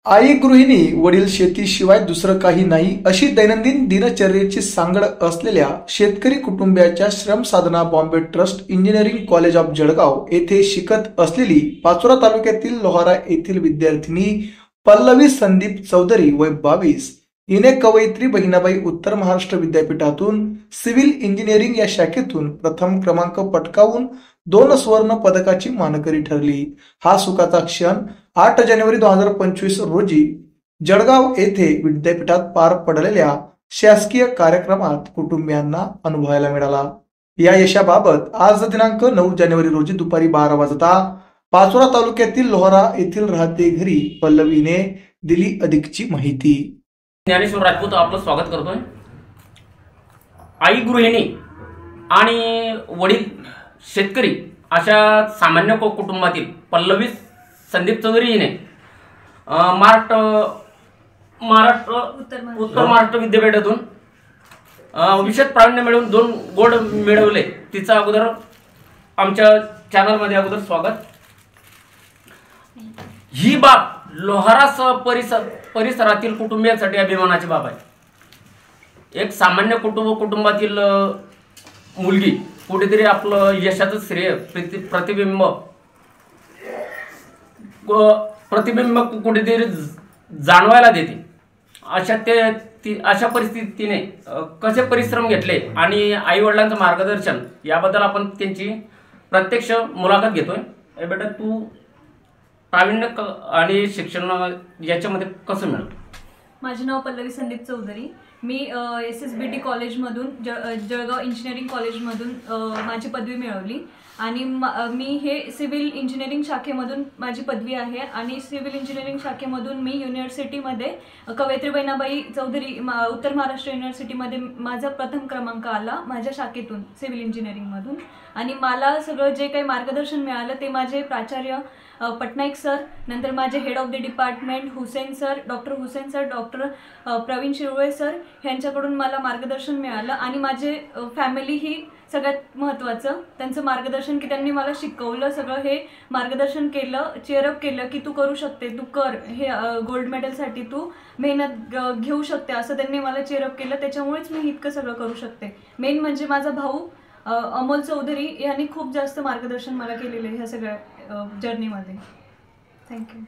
आई गृहिणी, वडील शेतीशिवाय दुसरं काही नाही अशी दैनंदिन दिनचर्येची सांगड असलेल्या शेतकरी कुटुंबियाच्या Shramsadhana Bombay trust engineering college of Jalgaon येथे शिकत असलेली पाचोरा तालुक्यातील लोहारा येथील विद्यार्थिनी पल्लवी संदीप चौधरी वय 22 हिने कवयित्री बहिणाबाई उत्तर महाराष्ट्र विद्यापीठातून सिव्हिल इंजिनिअरिंग या शाखेतून प्रथम क्रमांक पटकावून 2 सुवर्ण पदकाची मानकरी ठरली। हा सुखाचा क्षण 8 जानेवारी 2025 रोजी जळगाव येथे विद्यापीठात पार पडलेल्या शासकीय कार्यक्रमात कुटुंबियांना अनुभवायला मिळाला। या यशाबाबत आज दिनांक 9 जानेवारी रोजी दुपारी 12 वाजता पाचोरा तालुक्यातील लोहारा येथील राहते घरी पल्लवीने दिली अधिकची माहिती। ज्ञानेश्वर राजपूत आपलं स्वागत करतोय। आई गृहिणी आणि वडील शेतकरी अशा सामान्य कुटुंबातील पल्लवी संदीप चौधरी हिने उत्तर महाराष्ट्र विद्यापीठातून विशेष प्रावीण्य मिळवून 2 गोल्ड मिळवले। तिचा अगोदर आमच्या चॅनलमध्ये अगोदर स्वागत। ही बाब लोहारा परिसरातील कुटुंबियांसाठी अभिमानाची बाब आहे। एक सामान्य कुटुंबातील मुलगी कुठेतरी आपलं यशाचं श्रेय प्रतिबिंब कुठेतरी जाणवायला देते। अशा परिस्थितीने कसे परिश्रम घेतले आणि आई वडिलांचं मार्गदर्शन याबद्दल आपण त्यांची प्रत्यक्ष मुलाखत घेतोय। बेटा, तू प्रावीण्य आणि शिक्षण याच्यामध्ये कसं मिळालं? माझे नाव पल्लवी संदीप चौधरी। मी SSBT कॉलेजमधून जळगाव इंजिनिअरिंग कॉलेजमधून माझी पदवी मिळवली आणि मी हे सिव्हिल इंजिनिअरिंग शाखेमधून माझी पदवी आहे आणि सिव्हिल इंजिनिअरिंग शाखेमधून मी युनिव्हर्सिटीमध्ये कवयित्री बहिणाबाई चौधरी उत्तर महाराष्ट्र युनिव्हर्सिटीमध्ये माझा प्रथम क्रमांक आला माझ्या शाखेतून सिव्हिल इंजिनिअरिंगमधून। आणि मला सगळं जे काही मार्गदर्शन मिळालं ते माझे प्राचार्य पटनाईक सर, नंतर माझे head of the department Hussain sir, doctor Hussain sir, doctor Praveen Shirwale sir यांच्याकडून मला मार्गदर्शन मिळालं। आणि माझे फॅमिली ही सगळ्यात महत्त्वाचं, त्यांचं मार्गदर्शन की त्यांनी मला शिकवलं, सगळं हे मार्गदर्शन केलं, चेअरअप केलं की तू करू शकते, तू कर, हे गोल्ड मेडलसाठी तू मेहनत घेऊ शकते असं त्यांनी मला चेअरअप केलं। त्याच्यामुळेच मी इतकं सगळं करू शकते। मेन म्हणजे माझा भाऊ अमोल चौधरी यांनी खूप जास्त मार्गदर्शन मला केलेलं आहे ह्या सगळ्या जर्नीमध्ये। थँक्यू।